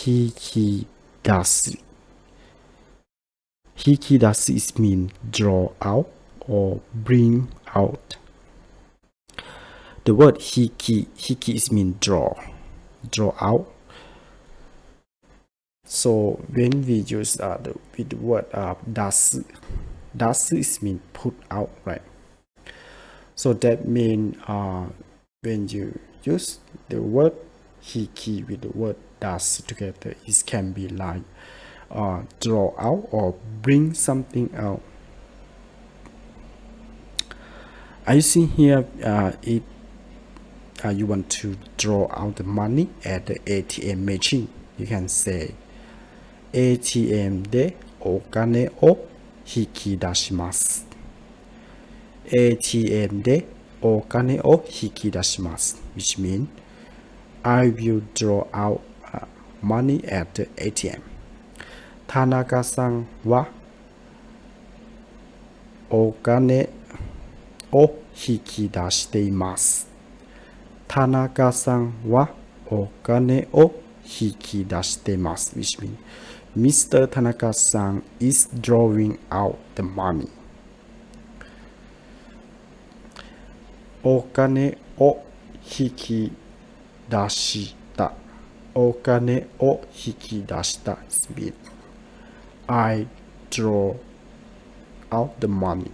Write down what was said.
Hikidasu. Hikidasu is mean draw out or bring out. The word hiki is mean draw out. So when we use with the word dasu is mean put out, right? So that means when you use the word hiki with the word dasu together, it can be like draw out or bring something out. I see here you want to draw out the money at the ATM machine. You can say ATM でお金を引き出します。ATM でお金を引き出します。Which means I will draw out money at the ATM. 田中さんはお金を引き出しています。田中さんはお金を引き出しています。Which means Mr. Tanaka-san is drawing out the money. お金を引き出した。お金を引き出した。I draw out the money.